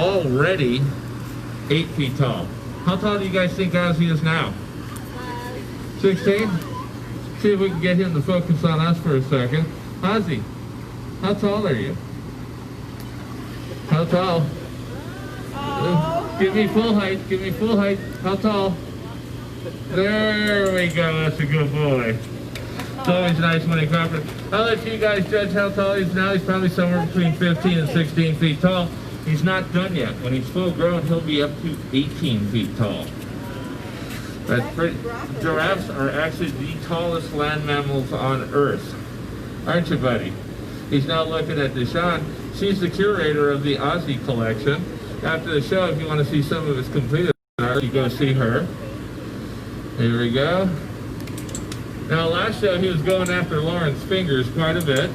already 8 feet tall. How tall do you guys think Ozzie is now? 16? See if we can get him to focus on us for a second. Ozzie, how tall are you? How tall? Give me full height. Give me full height. How tall? There we go. That's a good boy. It's always nice when he cooperates. I'll let you guys judge how tall he is now. He's probably somewhere between 15 and 16 feet tall. He's not done yet. When he's full grown, he'll be up to 18 feet tall. That's pretty. Giraffes are actually the tallest land mammals on Earth. Aren't you, buddy? He's now looking at Deshawn. She's the curator of the Ozzie collection. After the show, if you want to see some of his completed art, you go see her. Here we go. Now, last show, he was going after Lauren's fingers quite a bit.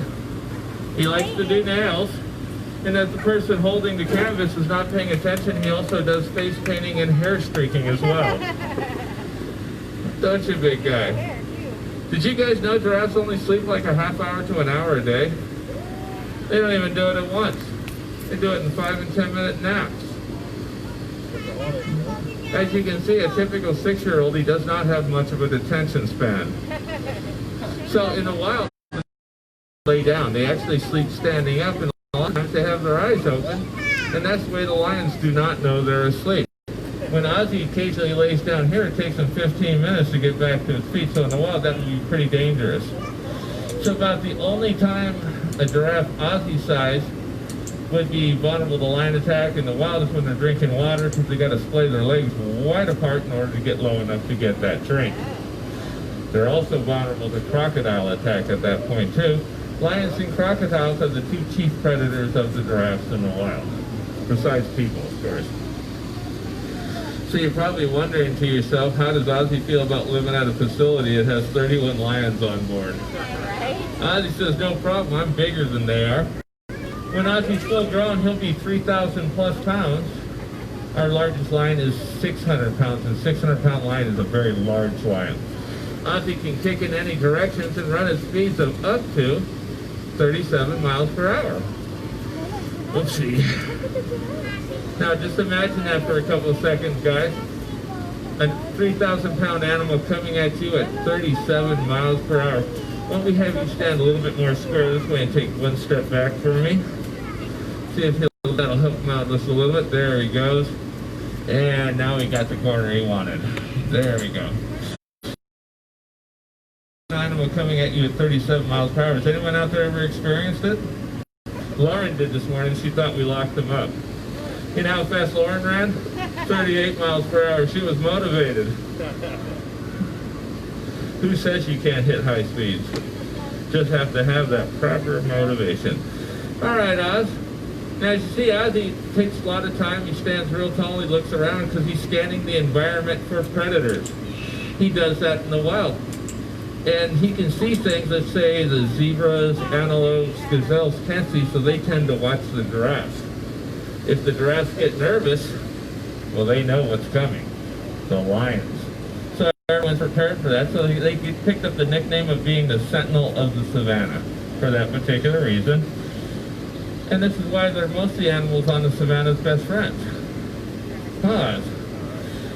He likes to do nails. And as the person holding the canvas is not paying attention, he also does face painting and hair streaking as well. Don't you, big guy? Did you guys know giraffes only sleep like a half hour to an hour a day? They don't even do it at once. They do it in 5 and 10 minute naps. As you can see, a typical 6-year-old, he does not have much of an attention span. So in the wild, they lay down. They actually sleep standing up, and a lot of times they have their eyes open, and that's the way the lions do not know they're asleep. When Ozzie occasionally lays down here, it takes him 15 minutes to get back to his feet, so in the wild that would be pretty dangerous. So about the only time a giraffe Ozzie size would be vulnerable to lion attack in the wild is when they're drinking water, because they got to splay their legs wide apart in order to get low enough to get that drink. They're also vulnerable to crocodile attack at that point too. Lions and crocodiles are the 2 chief predators of the giraffes in the wild, besides people, of course. So you're probably wondering to yourself, how does Ozzie feel about living at a facility that has 31 lions on board? Ozzie says, no problem, I'm bigger than they are. When Ozzie's full grown, he'll be 3,000 plus pounds. Our largest lion is 600 pounds, and 600-pound lion is a very large lion. Ozzie can kick in any directions and run at speeds of up to 37 miles per hour. Oopsie. Now just imagine that for a couple of seconds, guys. A 3,000-pound animal coming at you at 37 miles per hour. Why don't we have you stand a little bit more square this way and take one step back for me? See if that'll help him out just a little bit. There he goes. And now we got the corner he wanted. There we go. An animal coming at you at 37 miles per hour. Has anyone out there ever experienced it? Lauren did this morning. She thought we locked him up. You know how fast Lauren ran? 38 miles per hour. She was motivated. Who says you can't hit high speeds? Just have to have that proper motivation. All right, Oz. Now, as you see, Ozzie takes a lot of time. He stands real tall. He looks around because he's scanning the environment for predators. He does that in the wild. And he can see things that, say, the zebras, antelopes, gazelles can't see, so they tend to watch the giraffes. If the giraffes get nervous, well, they know what's coming. The lions. So everyone's prepared for that, so they picked up the nickname of being the sentinel of the savannah for that particular reason. And this is why they're mostly animals on the savannah's best friends. Pause.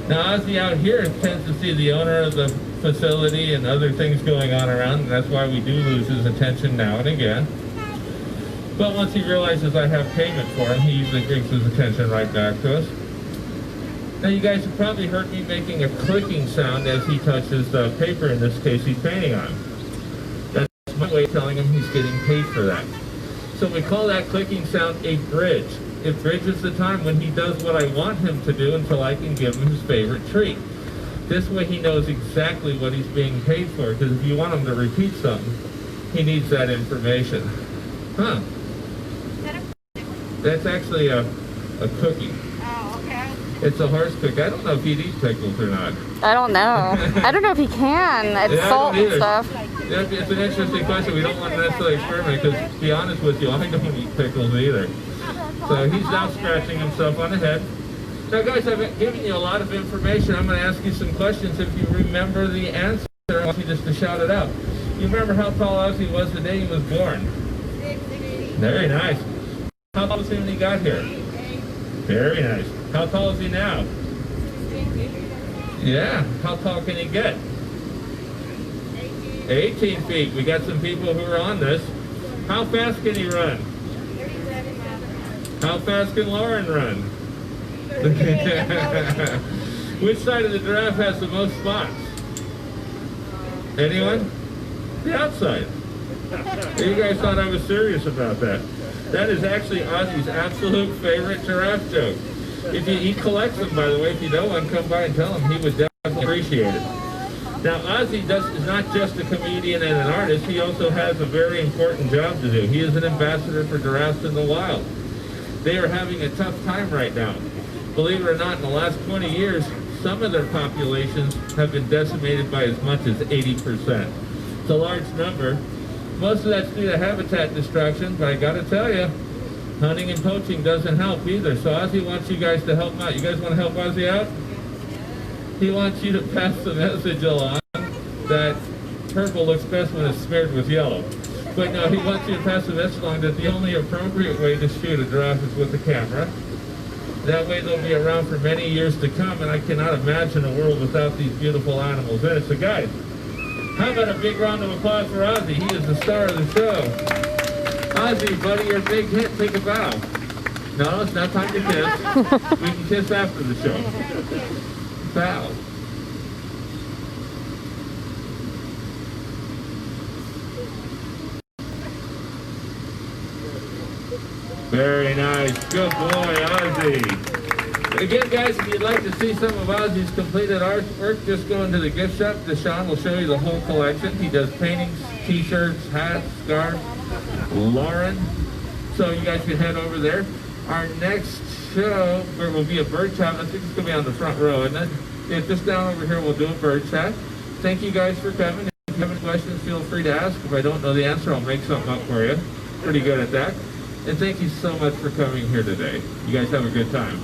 Now, Ozzie out here tends to see the owner of the facility and other things going on around, and that's why we do lose his attention now and again. But once he realizes I have payment for him, he usually brings his attention right back to us. Now, you guys have probably heard me making a clicking sound as he touches the paper, in this case he's painting on. That's my way of telling him he's getting paid for that. So we call that clicking sound a bridge. It bridges the time when he does what I want him to do until I can give him his favorite treat. This way he knows exactly what he's being paid for, because if you want him to repeat something, he needs that information. Huh. That's actually a cookie. Oh, okay. It's a horse cookie. I don't know if he'd eat pickles or not. I don't know. I don't know if he can. It's salt and stuff. Yeah, it's an interesting question. We don't want to necessarily experiment because, to be honest with you, I don't eat pickles either. So he's now scratching himself on the head. Now, guys, I've given you a lot of information. I'm going to ask you some questions. If you remember the answer, I want you just to shout it out. You remember how tall Ozzie was the day he was born? 6 feet. Very nice. How tall was he when he got here? Very nice. How tall is he now? Yeah. How tall can he get? 18 feet. We got some people who are on this. How fast can he run? How fast can Lauren run? Which side of the giraffe has the most spots? Anyone? The outside. You guys thought I was serious about that. That is actually Ozzie's absolute favorite giraffe joke. He collects them, by the way. If you know one, come by and tell him. He would definitely appreciate it. Now, Ozzie is not just a comedian and an artist. He also has a very important job to do. He is an ambassador for giraffes in the wild. They are having a tough time right now. Believe it or not, in the last 20 years, some of their populations have been decimated by as much as 80%. It's a large number. Most of that's due to habitat destruction, but I gotta tell you, hunting and poaching doesn't help either. So Ozzie wants you guys to help him out. You guys want to help Ozzie out? He wants you to pass the message along that purple looks best when it's smeared with yellow. But no, he wants you to pass the message along that the only appropriate way to shoot a giraffe is with a camera. That way they'll be around for many years to come, and I cannot imagine a world without these beautiful animals in it. So guys, how about a big round of applause for Ozzie? He is the star of the show. Ozzie, buddy, your big hit. Take a bow. No, it's not time to kiss. We can kiss after the show. Bow. Very nice. Good boy, Ozzie. Again, guys, if you'd like to see some of Ozzie's completed artwork, just go into the gift shop. Deshaun will show you the whole collection. He does paintings, t-shirts, hats, scarves. Lauren. So you guys can head over there. Our next show, there will be a bird chat. I think it's going to be on the front row, isn't it? Yeah, just down over here, we'll do a bird chat. Thank you guys for coming. If you have any questions, feel free to ask. If I don't know the answer, I'll make something up for you. Pretty good at that. And thank you so much for coming here today. You guys have a good time.